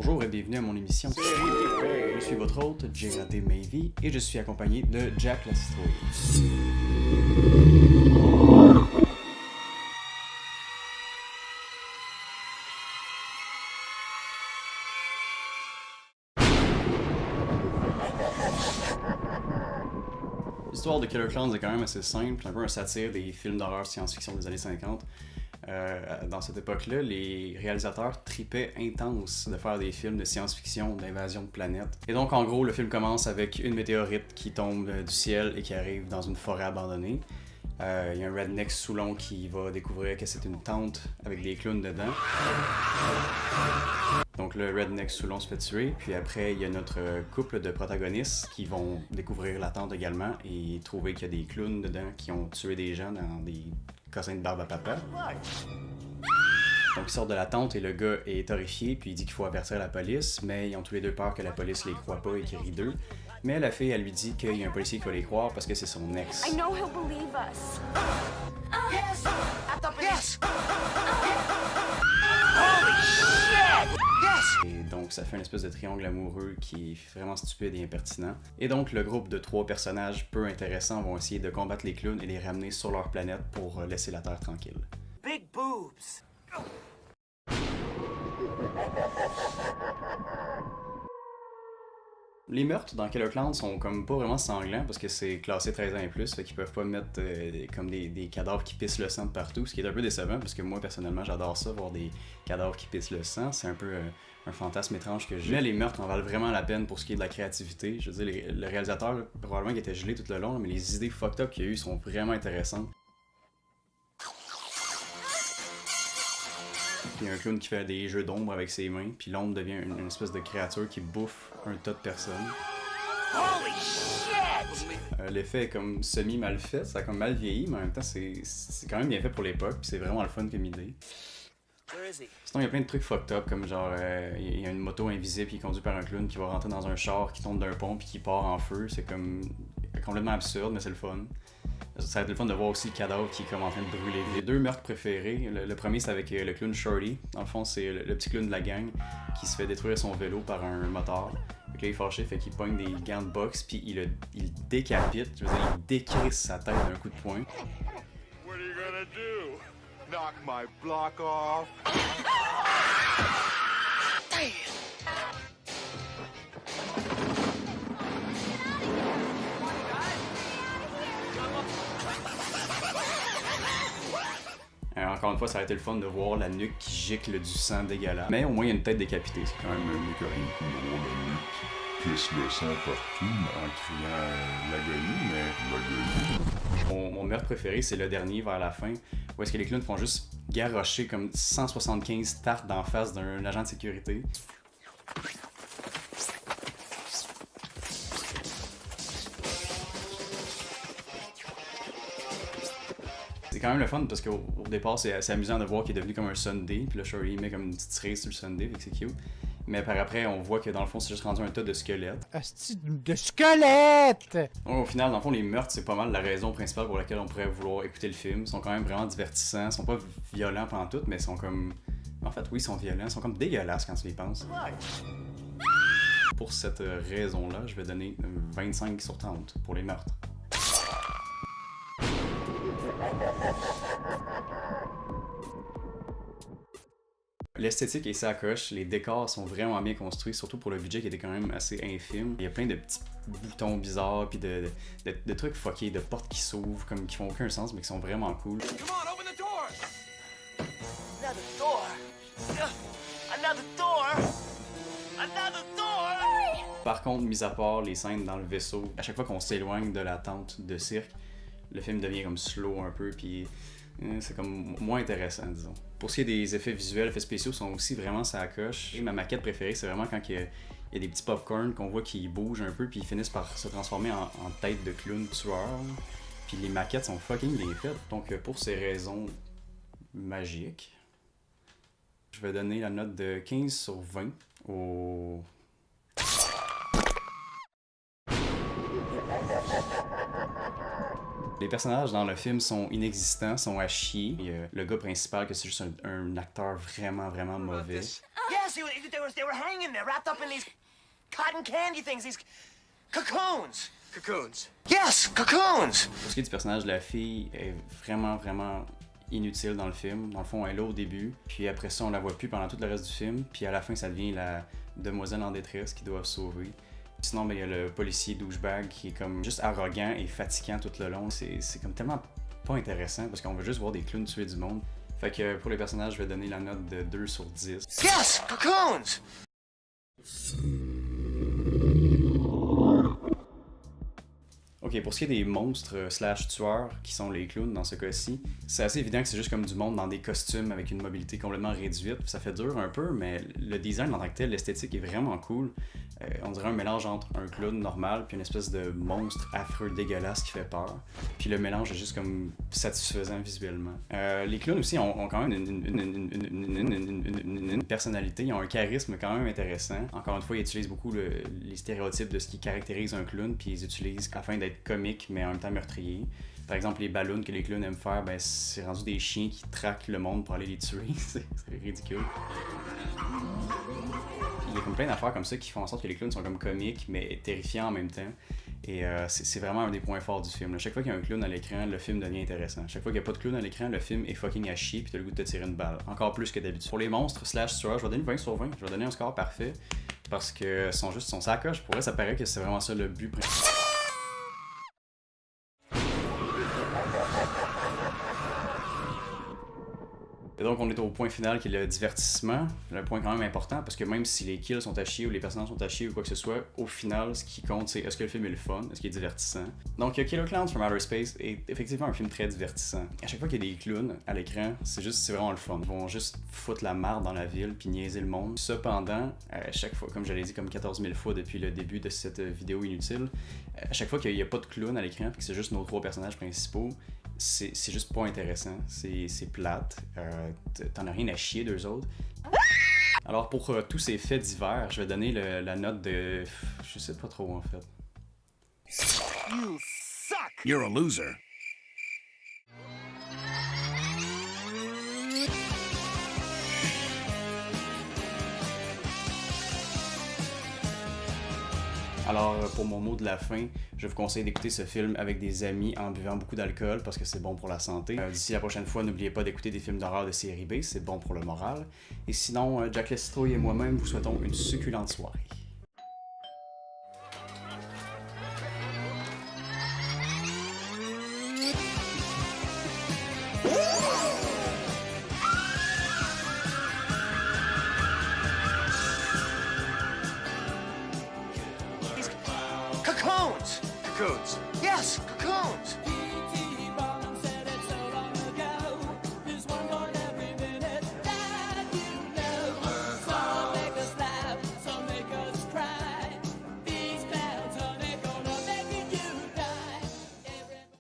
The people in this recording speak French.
Bonjour et bienvenue à mon émission. Je suis votre hôte, J.D. Mavie, et je suis accompagné de Jack la citrouille. L'histoire de Killer Clowns est quand même assez simple, un peu un satire des films d'horreur science-fiction des années 50. Dans cette époque-là, les réalisateurs tripaient intense de faire des films de science-fiction, d'invasion de planètes. Et donc, en gros, le film commence avec une météorite qui tombe du ciel et qui arrive dans une forêt abandonnée. Il y a un redneck Soulon qui va découvrir que c'est une tente avec des clowns dedans. Donc le redneck Soulon se fait tuer, puis après il y a notre couple de protagonistes qui vont découvrir la tente également et trouver qu'il y a des clowns dedans qui ont tué des gens dans des cossins de barbe à papa. Donc ils sortent de la tente et le gars est horrifié, puis il dit qu'il faut avertir la police, mais ils ont tous les deux peur que la police les croit pas et qu'ils rient d'eux. Mais la fille, elle lui dit qu'il y a un policier qui va les croire parce que c'est son ex. I know he'll believe us. Yes! Yes! Holy shit! Yes! Et donc ça fait une espèce de triangle amoureux qui est vraiment stupide et impertinent. Et donc le groupe de 3 personnages peu intéressants vont essayer de combattre les clowns et les ramener sur leur planète pour laisser la Terre tranquille. Big boobs! Les meurtres dans Killer Clowns sont comme pas vraiment sanglants parce que c'est classé 13 ans et plus, fait qu'ils peuvent pas mettre comme des cadavres qui pissent le sang de partout, ce qui est un peu décevant parce que moi personnellement j'adore ça, voir des cadavres qui pissent le sang, c'est un peu un fantasme étrange que j'ai. Mais les meurtres en valent vraiment la peine pour ce qui est de la créativité, je veux dire le réalisateur probablement qu'il était gelé tout le long, mais les idées fucked up qu'il y a eu sont vraiment intéressantes. Il y a un clown qui fait des jeux d'ombre avec ses mains, puis l'ombre devient une espèce de créature qui bouffe un tas de personnes. Holy shit! L'effet est comme semi-mal fait, ça a comme mal vieilli, mais en même temps c'est quand même bien fait pour l'époque, puis c'est vraiment le fun comme idée. Where is he? Sinon il y a plein de trucs fucked up, comme genre il y a une moto invisible qui est conduite par un clown qui va rentrer dans un char qui tombe d'un pont puis qui part en feu, c'est comme complètement absurde, mais c'est le fun. Ça va être le fun de voir aussi le cadavre qui est comme en train de brûler. Les 2 meurtres préférés, le premier c'est avec le clown Shorty. Dans le fond, c'est le petit clown de la gang qui se fait détruire son vélo par un motard. Fait que là, il est fâché, fait qu'il pogne des gants de boxe, puis il décapite, je veux dire, il décrisse sa tête d'un coup de poing. What are you gonna do? Knock my block off? Encore une fois, ça a été le fun de voir la nuque qui gicle du sang dégueulasse. Mais au moins, il y a une tête décapitée, c'est quand même mieux que rien. On voit la nuque qui pisse le sang partout en criant l'agonie, mais l'agonie. Mon meurtre préféré, c'est le dernier vers la fin, où est-ce que les clowns font juste garrocher comme 175 tartes d'en face d'un agent de sécurité. C'est quand même le fun parce qu'au départ, c'est amusant de voir qu'il est devenu comme un Sunday, puis là, Shorty met comme une petite cerise sur le Sunday, fait que c'est cute. Mais par après, on voit que dans le fond, c'est juste rendu un tas de squelettes. Asti de squelette! Donc, au final, dans le fond, les meurtres, c'est pas mal la raison principale pour laquelle on pourrait vouloir écouter le film. Ils sont quand même vraiment divertissants, ils sont pas violents pendant tout, mais ils sont comme... En fait, oui, ils sont violents, ils sont comme dégueulasses quand tu les penses. Pour cette raison-là, je vais donner 25 sur 30 pour les meurtres. L'esthétique est sacoche, les décors sont vraiment bien construits, surtout pour le budget qui était quand même assez infime. Il y a plein de petits boutons bizarres, puis de trucs fuckés, de portes qui s'ouvrent, comme qui font aucun sens, mais qui sont vraiment cool. Come on, open the door! Another door! Another door! Another door! Par contre, mis à part les scènes dans le vaisseau, à chaque fois qu'on s'éloigne de la tente de cirque, le film devient comme slow un peu, puis c'est comme moins intéressant, disons. Pour ce qui est des effets visuels, effets spéciaux sont aussi vraiment ça coche. Et ma maquette préférée, c'est vraiment quand il y a des petits popcorn qu'on voit qui bougent un peu, puis ils finissent par se transformer en tête de clown tueur. Puis les maquettes sont fucking bien faites. Donc pour ces raisons magiques, je vais donner la note de 15 sur 20 au... Les personnages dans le film sont inexistants, sont à chier. Il y a le gars principal que c'est juste un acteur vraiment mauvais. Yes! Yes, they were hanging there, wrapped up in these cotton candy things, these cocoons. Cocoons. Yes, cocoons. Pour ce qui est du personnage de la fille, elle est vraiment inutile dans le film. Dans le fond, elle est là au début, puis après ça, on la voit plus pendant tout le reste du film, puis à la fin, ça devient la demoiselle en détresse qui doit sauver. Sinon, il y a le policier douchebag qui est comme juste arrogant et fatigant tout le long. C'est comme tellement pas intéressant parce qu'on veut juste voir des clowns tuer du monde. Fait que pour les personnages, je vais donner la note de 2 sur 10. Yes, cocoons. Ok, pour ce qui est des monstres / tueurs qui sont les clowns dans ce cas-ci, c'est assez évident que c'est juste comme du monde dans des costumes avec une mobilité complètement réduite. Ça fait dur un peu, mais le design en tant que tel, l'esthétique est vraiment cool. On dirait un mélange entre un clown normal puis une espèce de monstre affreux dégueulasse qui fait peur. Puis le mélange est juste comme satisfaisant visuellement. Les clowns aussi ont quand même une personnalité, ils ont un charisme quand même intéressant. Encore une fois, ils utilisent beaucoup les stéréotypes de ce qui caractérise un clown, puis ils utilisent afin d'être comique mais en même temps meurtrier. Par exemple, les ballons que les clowns aiment faire, ben c'est rendu des chiens qui traquent le monde pour aller les tuer. C'est ridicule. Il y a comme plein d'affaires comme ça qui font en sorte que les clowns sont comme comiques mais terrifiants en même temps. Et c'est vraiment un des points forts du film. Chaque fois qu'il y a un clown à l'écran, le film devient intéressant. Chaque fois qu'il n'y a pas de clown à l'écran, le film est fucking à chier puis t'as le goût de te tirer une balle. Encore plus que d'habitude. Pour les monstres / tueurs, je vais donner 20 sur 20. Je vais donner un score parfait parce que sont sacoches. Pour eux, ça paraît que c'est vraiment ça le but principal. Et donc on est au point final qui est le divertissement, le point quand même important parce que même si les kills sont à chier ou les personnages sont à chier ou quoi que ce soit, au final ce qui compte c'est est-ce que le film est le fun, est-ce qu'il est divertissant. Donc Killer Clowns from Outer Space est effectivement un film très divertissant. À chaque fois qu'il y a des clowns à l'écran, c'est vraiment le fun. Ils vont juste foutre la marde dans la ville puis niaiser le monde. Cependant, à chaque fois, comme je l'ai dit comme 14 000 fois depuis le début de cette vidéo inutile, à chaque fois qu'il n'y a pas de clown à l'écran puis que c'est juste nos 3 personnages principaux, c'est juste pas intéressant, c'est plate, t'en as rien à chier d'eux autres. Alors pour tous ces faits divers, je vais donner la note de... je sais pas trop en fait. You suck. You're a loser. Alors pour mon mot de la fin, je vous conseille d'écouter ce film avec des amis en buvant beaucoup d'alcool parce que c'est bon pour la santé. D'ici la prochaine fois, n'oubliez pas d'écouter des films d'horreur de série B, c'est bon pour le moral. Et sinon, Jack la Citrouille et moi-même vous souhaitons une succulente soirée. Cocoons. Cocoons. Yes, cocoons.